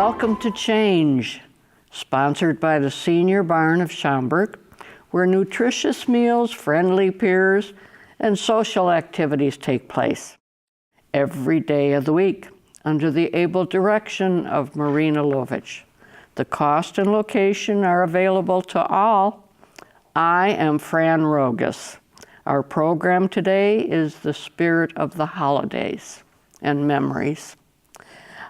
Welcome to Change, sponsored by the Senior Barn of Schaumburg, where nutritious meals, friendly peers, and social activities take place every day of the week under the able direction of Marina Lovich. The cost and location are available to all. I am Fran Rogas. Our program today is the spirit of the holidays and memories.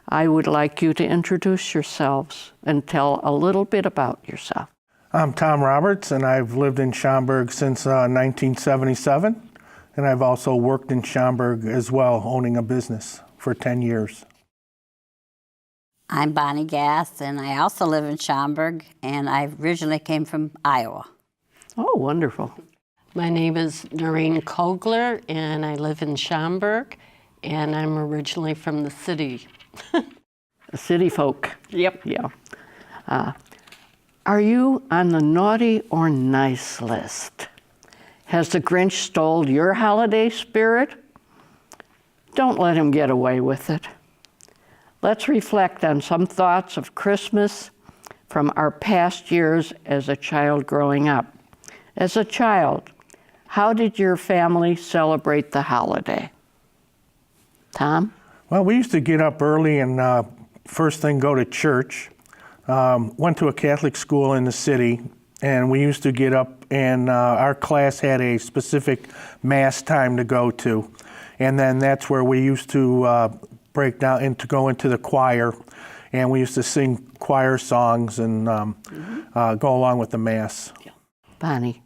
I would like you to introduce yourselves and tell a little bit about yourself. I'm Tom Roberts, and I've lived in Schaumburg since 1977, and I've also worked in Schaumburg as well, owning a business for 10 years. I'm Bonnie Gass, and I also live in Schaumburg, and I originally came from Iowa. Oh, wonderful. My name is Noreen Kogler, and I live in Schaumburg, and I'm originally from the city. City folk. Yep. Yeah. Are you on the naughty or nice list? Has the Grinch stole your holiday spirit? Don't let him get away with it. Let's reflect on some thoughts of Christmas from our past years as a child growing up. As a child, how did your family celebrate the holiday? Tom? Well, we used to get up early and first thing go to church. Went to a Catholic school in the city, and we used to get up, and our class had a specific mass time to go to. And then that's where we used to break down and to go into the choir, and we used to sing choir songs and go along with the mass. Bonnie?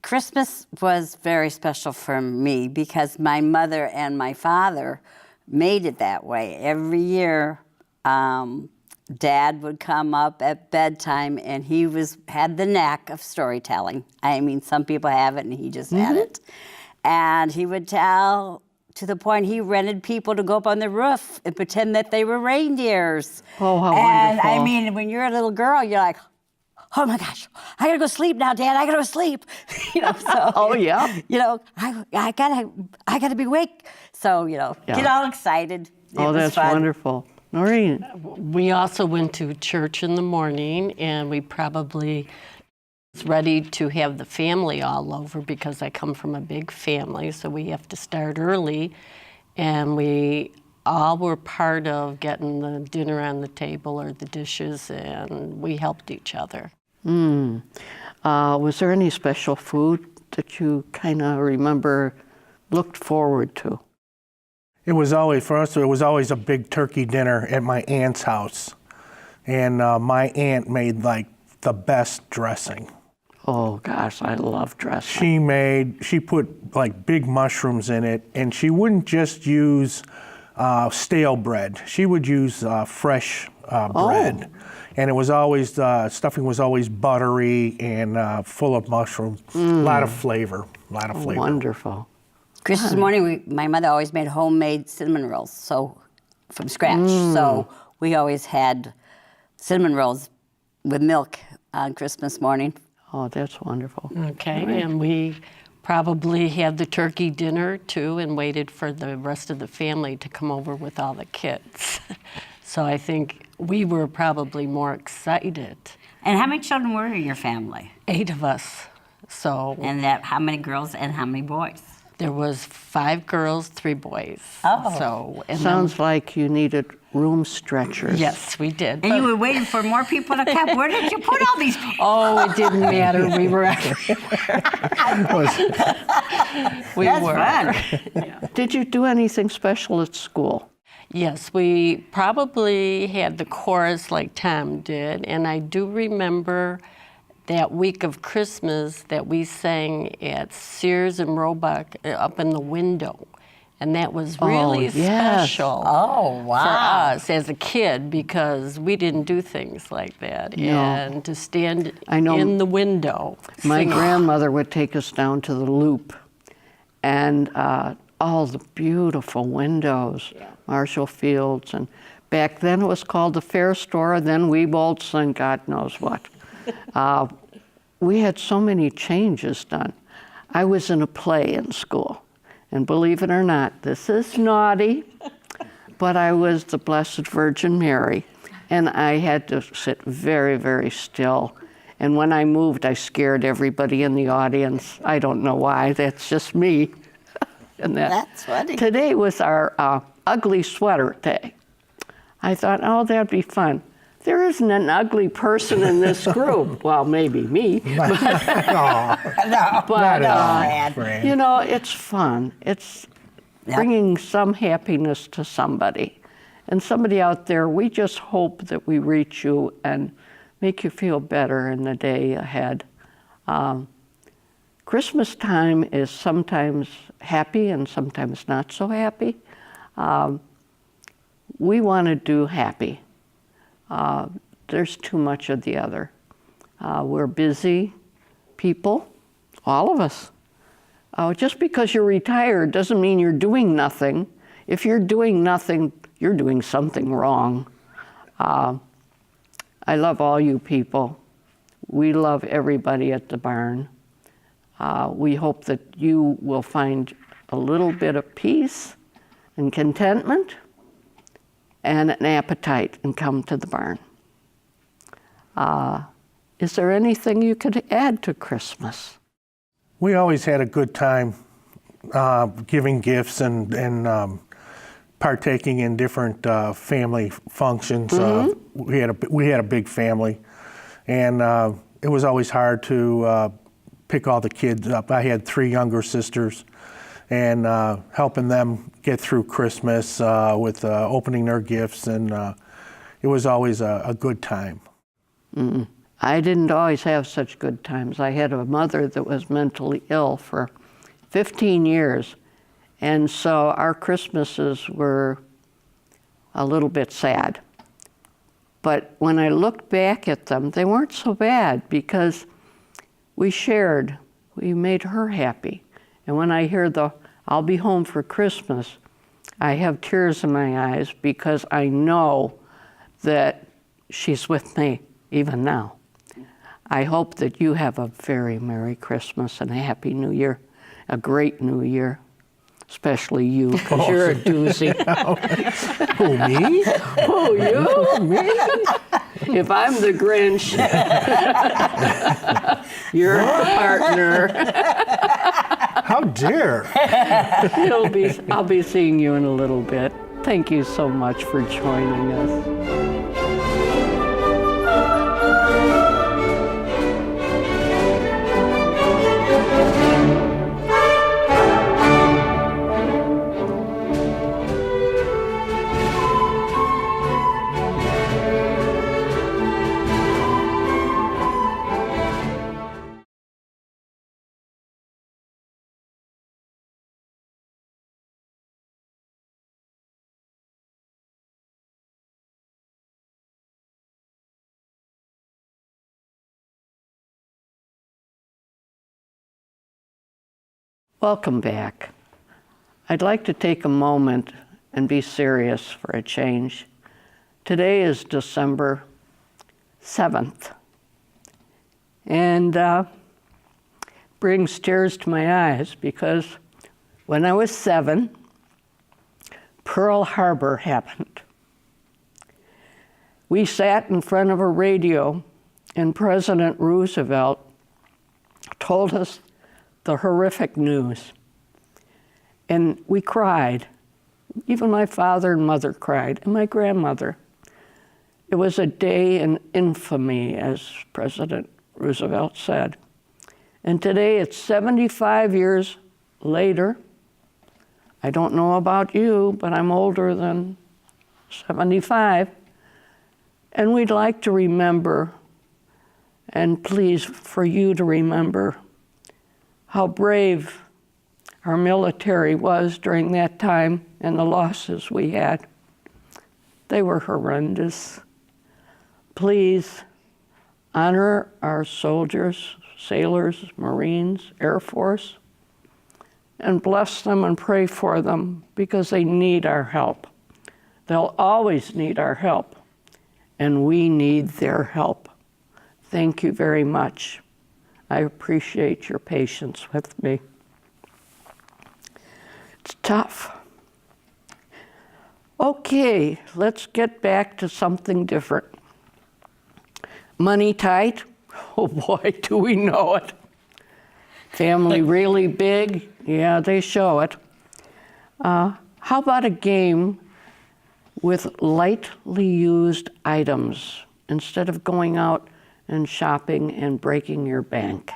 Christmas was very special for me because my mother and my father made it that way. Every year, Dad would come up at bedtime, and he had the knack of storytelling. I mean, some people have it, and he just had it. And he would tell to the point he rented people to go up on the roof and pretend that they were reindeers. Oh, how and wonderful. I mean, when you're a little girl, you're like, oh my gosh, I gotta go sleep now, Dad. I gotta go sleep. So Oh, yeah. I gotta be awake. So get all excited. Oh, that's wonderful. Noreen? We also went to church in the morning, and we probably was ready to have the family all over because I come from a big family, so we have to start early. And we all were part of getting the dinner on the table or the dishes, and we helped each other. Was there any special food that you kind of remember, looked forward to? It was always, for us, it was always a big turkey dinner at my aunt's house. And my aunt made like the best dressing. Oh gosh, I love dressing. She put like big mushrooms in it, and she wouldn't just use stale bread. She would use fresh bread. And it was always, stuffing was always buttery and full of mushrooms. A lot of flavor, Wonderful. Christmas morning, my mother always made homemade cinnamon rolls, so from scratch. So we always had cinnamon rolls with milk on Christmas morning. Oh, that's wonderful. Okay, and we probably had the turkey dinner too and waited for the rest of the family to come over with all the kids. So I think we were probably more excited. And how many children were in your family? 8 of us. So And how many girls and how many boys? there was 5 girls, 3 boys. Oh. So, and Sounds like you needed room stretchers. yes, we did. And you were waiting for more people to come. Where did you put all these people? Oh, it didn't matter. We were everywhere. We That's were. fun. Did you do anything special at school? Yes, we probably had the chorus like Tom did, and I do remember that week of Christmas that we sang at Sears and Roebuck up in the window. And that was really yes. special Oh, wow. for us as a kid because we didn't do things like that. No. And to stand I know in the window. My singing. grandmother would take us down to the Loop, and all the beautiful windows, Marshall Fields, and back then it was called the Fair Store, then Weebolt's, and God knows what. We had so many changes done. I was in a play in school, and believe it or not, this is naughty. but I was the Blessed Virgin Mary, and I had to sit very, very still. And when I moved, I scared everybody in the audience. I don't know why, that's just me. And That's funny. Today was our ugly sweater day. I thought, oh, that'd be fun. There isn't an ugly person in this group. Well, maybe me. But you know, it's fun. It's bringing some happiness to somebody. And somebody out there, we just hope that we reach you and make you feel better in the day ahead. Christmas time is sometimes happy and sometimes not so happy. We want to do happy. There's too much of the other. We're busy people, all of us. Just because you're retired doesn't mean you're doing nothing. If you're doing nothing, you're doing something wrong. I love all you people. We love everybody at the barn. We hope that you will find a little bit of peace and contentment and an appetite and come to the barn. Is there anything you could add to Christmas? We always had a good time giving gifts and partaking in different family functions. We had a big family, and it was always hard to pick all the kids up. I had 3 younger sisters, and helping them get through Christmas with opening their gifts, and it was always a good time. I didn't always have such good times. I had a mother that was mentally ill for 15 years, and so our Christmases were a little bit sad. But when I looked back at them, they weren't so bad because we shared. We made her happy. And when I hear the "I'll be home for Christmas," I have tears in my eyes because I know that she's with me even now. I hope that you have a very Merry Christmas and a Happy New Year, a great New Year, especially you, because you're a doozy. Who, me? Oh, you? Me? If I'm the Grinch, you're the partner. How dare! I'll be seeing you in a little bit. Thank you so much for joining us. Welcome back. I'd like to take a moment and be serious for a change. Today is December 7th, and brings tears to my eyes because when I was 7, Pearl Harbor happened. We sat in front of a radio and President Roosevelt told us the horrific news. And we cried. Even my father and mother cried, and my grandmother. It was a day in infamy, as President Roosevelt said. And today it's 75 years later. I don't know about you, but I'm older than 75. And we'd like to remember, and please for you to remember, how brave our military was during that time and the losses we had. They were horrendous. Please honor our soldiers, sailors, Marines, Air Force, and bless them and pray for them because they need our help. They'll always need our help, and we need their help. Thank you very much. I appreciate your patience with me. It's tough. Okay, let's get back to something different. Money tight? Oh boy, do we know it. Family really big? Yeah, they show it. How about a game with lightly used items instead of going out and shopping and breaking your bank?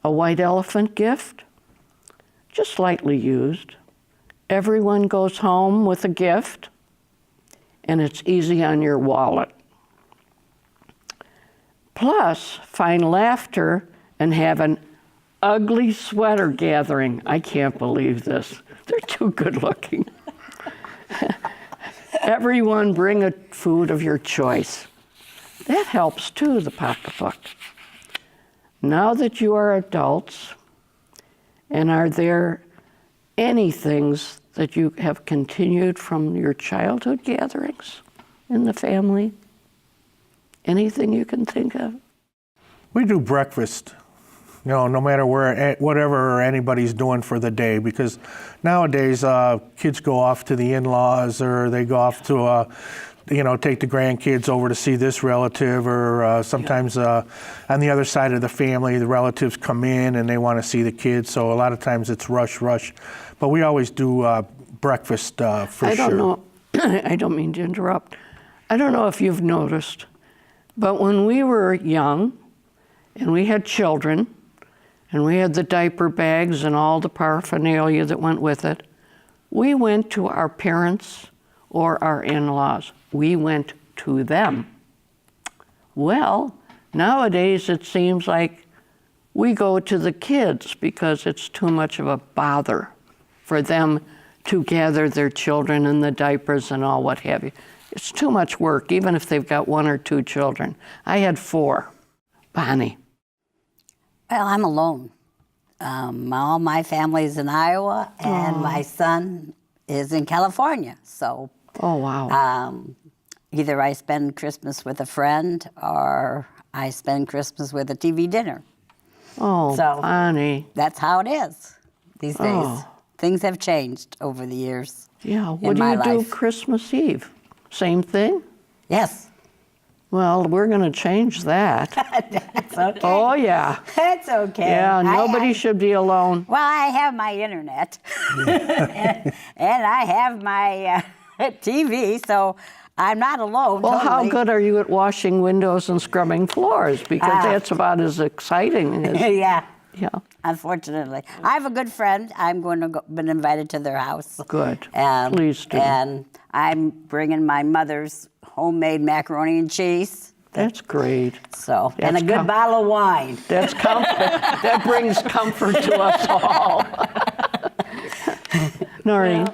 A white elephant gift? Just lightly used. Everyone goes home with a gift, and it's easy on your wallet. Plus, find laughter and have an ugly sweater gathering. I can't believe this. They're too good looking. Everyone bring a food of your choice. That helps too, the pocketbook. Now that you are adults, and are there any things that you have continued from your childhood gatherings in the family? Anything you can think of? We do breakfast, no matter whatever anybody's doing for the day, because nowadays kids go off to the in-laws, or they go off to take the grandkids over to see this relative, or sometimes on the other side of the family, the relatives come in and they want to see the kids. So a lot of times it's rush. But we always do breakfast for sure. I don't know. I don't mean to interrupt. I don't know if you've noticed, but when we were young and we had children and we had the diaper bags and all the paraphernalia that went with it, we went to our parents or our in-laws. We went to them. Well, nowadays it seems like we go to the kids because it's too much of a bother for them to gather their children and the diapers and all what have you. It's too much work, even if they've got 1 or 2 children. I had 4. Bonnie. Well, I'm alone. All my family's in Iowa, and my son is in California. So Oh, wow. either I spend Christmas with a friend, or I spend Christmas with a TV dinner. Oh, so- Bonnie. That's how it is these days. Oh. Things have changed over the years. Yeah, in what do my you do life. Christmas Eve? Same thing? Yes. Well, we're going to change that. That's okay. Oh, yeah. That's okay. Yeah, nobody I- should be alone. Well, I have my internet, and I have my TV, so I'm not alone. Well, how totally. good are you at washing windows and scrubbing floors? Because that's about as exciting as, Yeah, yeah. unfortunately. I have a good friend. I'm going to been invited to their house. Good. And, Please do. And I'm bringing my mother's homemade macaroni and cheese. That's great. So, and a That's good bottle of wine. That's comfort. That brings comfort to us all. Noreen.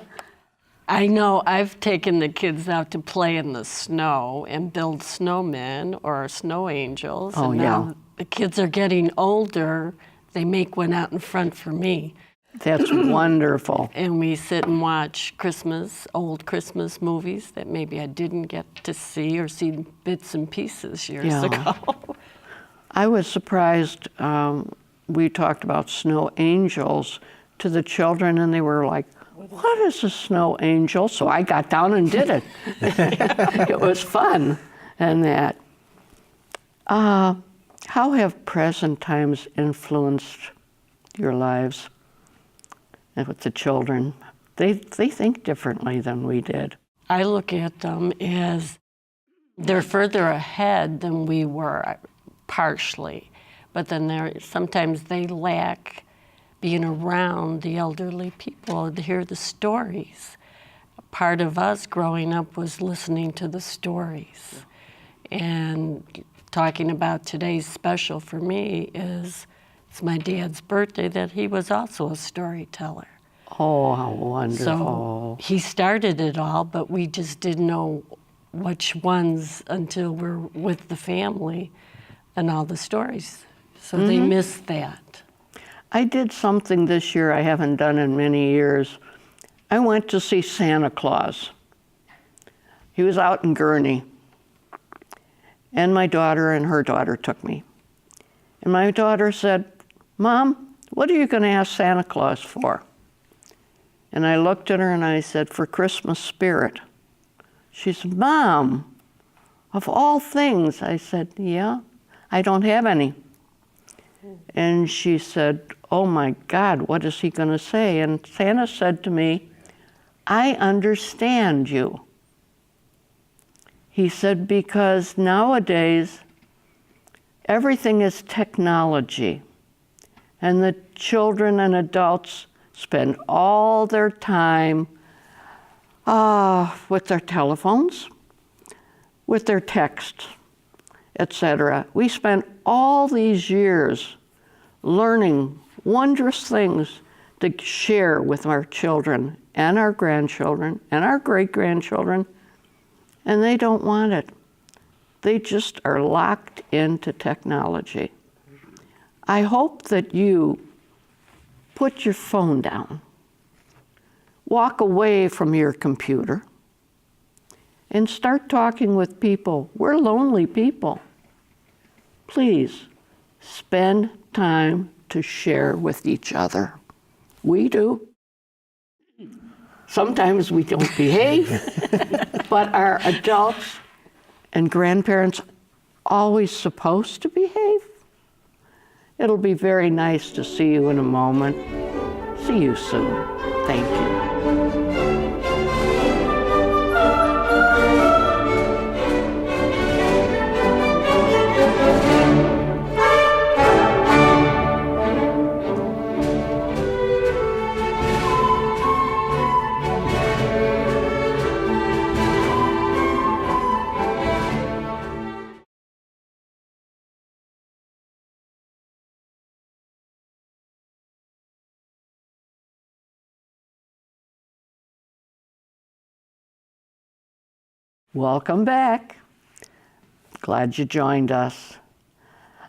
I know I've taken the kids out to play in the snow and build snowmen or snow angels. Oh, and yeah. now the kids are getting older. They make one out in front for me. That's wonderful. And we sit and watch old Christmas movies that maybe I didn't get to see or see bits and pieces years Yeah. ago. I was surprised. We talked about snow angels to the children, and they were like, "What is a snow angel?" So I got down and did it. It was fun, and that. How have present times influenced your lives and with the children? They think differently than we did. I look at them as they're further ahead than we were, partially, but then sometimes they lack being around the elderly people to hear the stories. Part of us growing up was listening to the stories. And talking about today's special for me is it's my dad's birthday, that he was also a storyteller. Oh, how wonderful. So he started it all, but we just didn't know which ones until we're with the family and all the stories. So they missed that. I did something this year I haven't done in many years. I went to see Santa Claus. He was out in Gurney. And my daughter and her daughter took me. And my daughter said, "Mom, what are you going to ask Santa Claus for?" And I looked at her and I said, "For Christmas spirit." She said, "Mom, of all things." I said, "Yeah, I don't have any." And she said, "Oh my God, what is he going to say?" And Santa said to me, "I understand you." He said, "Because nowadays everything is technology, and the children and adults spend all their time with their telephones, with their texts, etc. We spent all these years learning wondrous things to share with our children and our grandchildren and our great-grandchildren, and they don't want it. They just are locked into technology. I hope that you put your phone down, walk away from your computer, and start talking with people. We're lonely people. Please spend time to share with each other. We do. Sometimes we don't behave, but are adults and grandparents always supposed to behave? It'll be very nice to see you in a moment. See you soon. Thank you. Welcome back. Glad you joined us.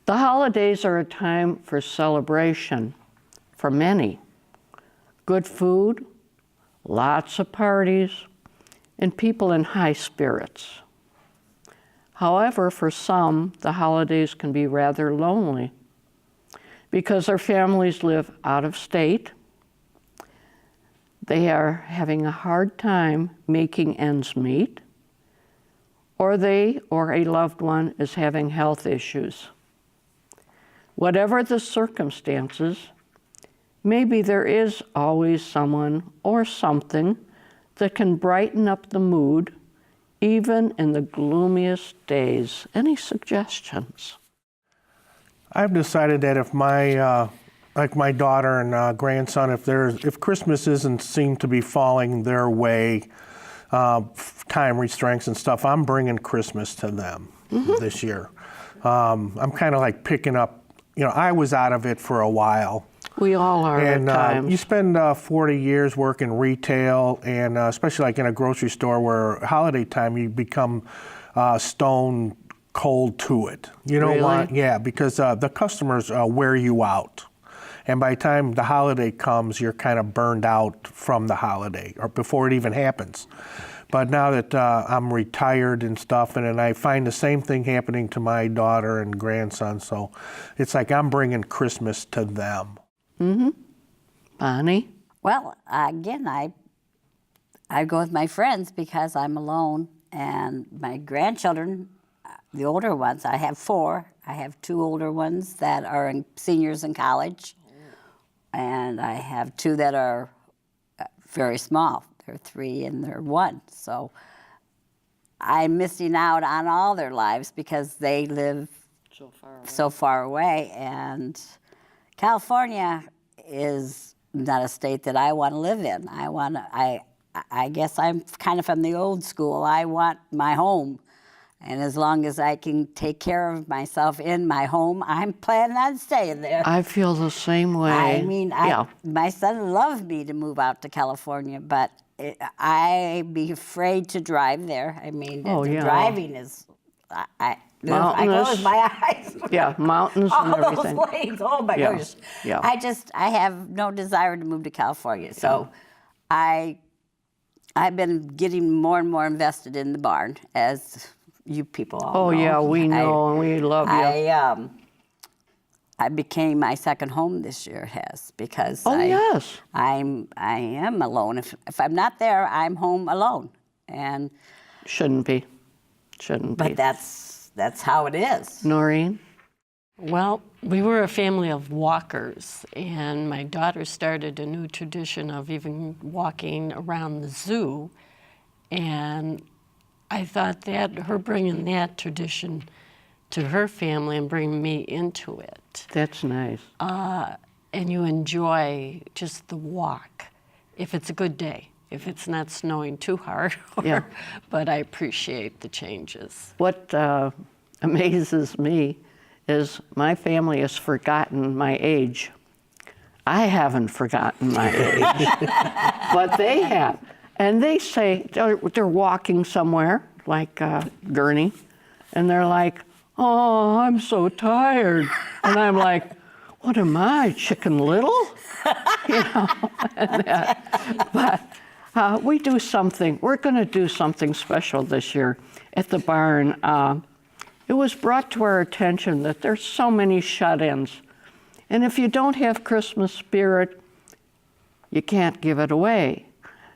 The holidays are a time for celebration for many. Good food, lots of parties, and people in high spirits. However, for some, the holidays can be rather lonely because their families live out of state. They are having a hard time making ends meet, or they or a loved one is having health issues. Whatever the circumstances, maybe there is always someone or something that can brighten up the mood, even in the gloomiest days. Any suggestions? I've decided that if my, like my daughter and grandson, if Christmas isn't seem to be falling their way, time restraints and stuff, I'm bringing Christmas to them this year. I'm kind of like picking up, I was out of it for a while. We all are And at times. you spend 40 years working retail, and especially like in a grocery store where holiday time you become stone cold to it. You don't want, because the customers wear you out. And by the time the holiday comes, you're kind of burned out from the holiday, or before it even happens. But now that I'm retired and stuff, and I find the same thing happening to my daughter and grandson, so it's like I'm bringing Christmas to them. Bonnie? Well, again, I go with my friends because I'm alone, and my grandchildren, the older ones, I have 4. I have 2 older ones that are seniors in college, and I have 2 that are very small. They're 3 and they're 1. So I'm missing out on all their lives because they live so far away. And California is not a state that I want to live in. I guess I'm kind of from the old school. I want my home. And as long as I can take care of myself in my home, I'm planning on staying there. I feel the same way. I mean, my son loved me to move out to California, but I'd be afraid to drive there. I mean, the driving is, I close my eyes. Yeah, mountains and All everything. those lanes, oh my gosh. Yeah. I have no desire to move to California. So I've been getting more and more invested in the barn, as you people all know. Oh, yeah, we know, and we love you. I became my second home this year. It has, because Oh, yes. I am alone. If I'm not there, I'm home alone, and Shouldn't be. Shouldn't be. but that's how it is. Noreen? Well, we were a family of walkers, and my daughter started a new tradition of even walking around the zoo. And I thought that her bringing that tradition to her family and bringing me into it, That's nice. and you enjoy just the walk, if it's a good day, if it's not snowing too hard. Yeah. But I appreciate the changes. What amazes me is my family has forgotten my age. I haven't forgotten my age, but they have. And they say, they're walking somewhere, like Gurney, and they're like, oh, I'm so tired. And I'm like, what am I, Chicken Little? You know, but we do something, we're gonna do something special this year at the barn. It was brought to our attention that there's so many shut-ins. And if you don't have Christmas spirit, you can't give it away.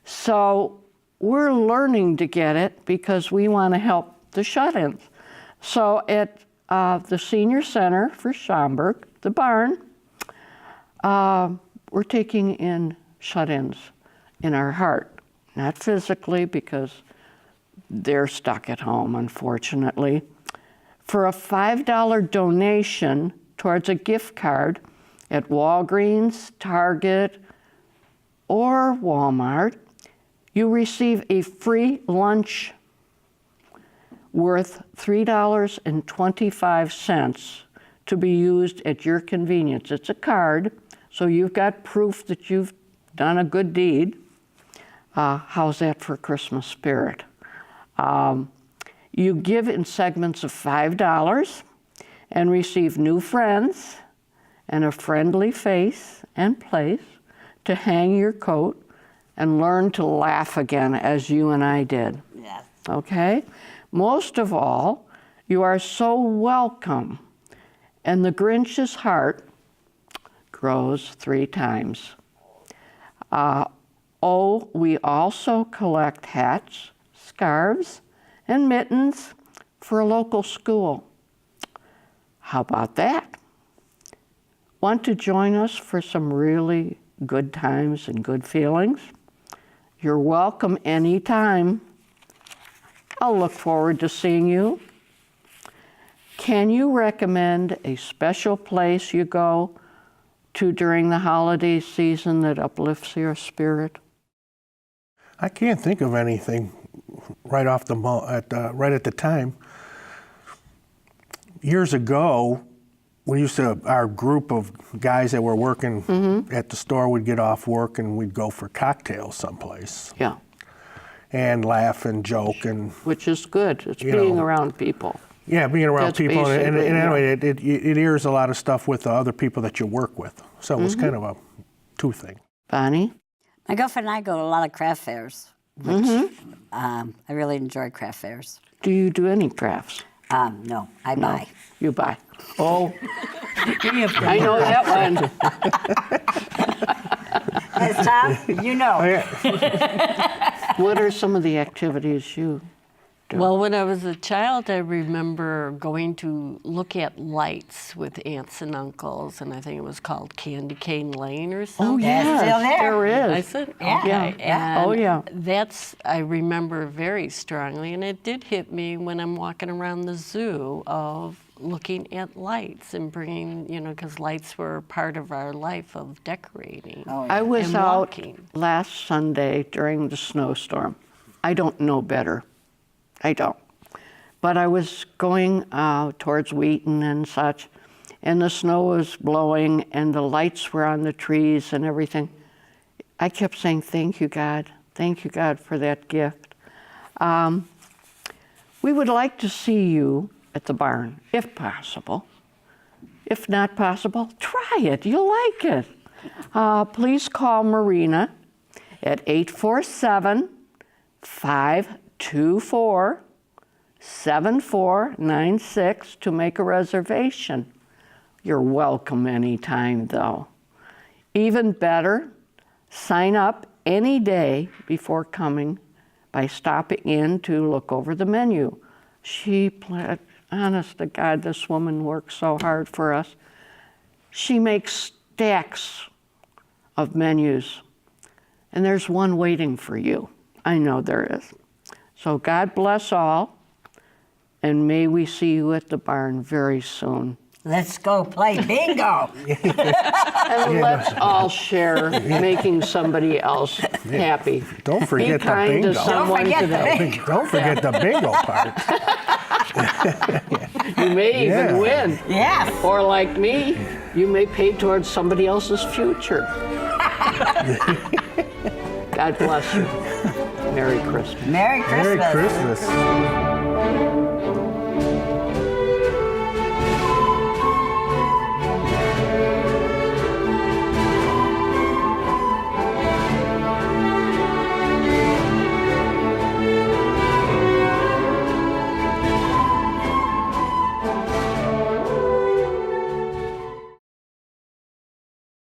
So we're learning to get it because we want to help the shut-ins. So at the Senior Center for Schaumburg, the barn, we're taking in shut-ins in our heart. Not physically, because they're stuck at home, unfortunately. For a $5 donation towards a gift card at Walgreens, Target, or Walmart, you receive a free lunch worth $3.25 to be used at your convenience. It's a card, so you've got proof that you've done a good deed. How's that for Christmas spirit? You give in segments of $5 and receive new friends and a friendly face and place to hang your coat and learn to laugh again as you and I did. Yes. Okay? Most of all, you are so welcome, and the Grinch's heart grows 3 times. We also collect hats, scarves, and mittens for a local school. How about that? Want to join us for some really good times and good feelings? You're welcome anytime. I'll look forward to seeing you. Can you recommend a special place you go to during the holiday season that uplifts your spirit? I can't think of anything right off the right at the time. Years ago, our group of guys that were working at the store would get off work and we'd go for cocktails someplace Yeah, and laugh and joke and which is good. It's You being know, around people. being around That's people. And basically, anyway, it airs a lot of stuff with the other people that you work with. So it was kind of a two thing. Bonnie? My girlfriend and I go to a lot of craft fairs, which I really enjoy craft fairs. Do you do any crafts? No, I buy. You buy. Oh, I know that one. Yes, Tom, you know. What are some of the activities you do? Well, when I was a child, I remember going to look at lights with aunts and uncles, and I think it was called Candy Cane Lane or something. Oh, yes, still there. there I is. said, Yeah. okay. Yeah. And Oh, yeah. That's, I remember very strongly, and it did hit me when I'm walking around the zoo of looking at lights and bringing, because lights were part of our life of decorating. Oh, I was And out walking. last Sunday during the snowstorm. I don't know better. I don't. But I was going towards Wheaton and such, and the snow was blowing, and the lights were on the trees and everything. I kept saying, thank you, God. Thank you, God, for that gift. We would like to see you at the barn, if possible. If not possible, try it. You'll like it. Please call Marina at 847-524-7496 to make a reservation. You're welcome anytime, though. Even better, sign up any day before coming by stopping in to look over the menu. Honest to God, this woman works so hard for us. She makes stacks of menus, and there's one waiting for you. I know there is. So God bless all, and may we see you at the barn very soon. Let's go play bingo. And let's all share making somebody else happy. Don't forget Be the kind bingo. to someone forget the today. Don't forget the bingo part. You may even Yeah. win. Yes. Or like me, you may pay towards somebody else's future. God bless you. Merry Christmas. Merry Christmas. Merry Christmas.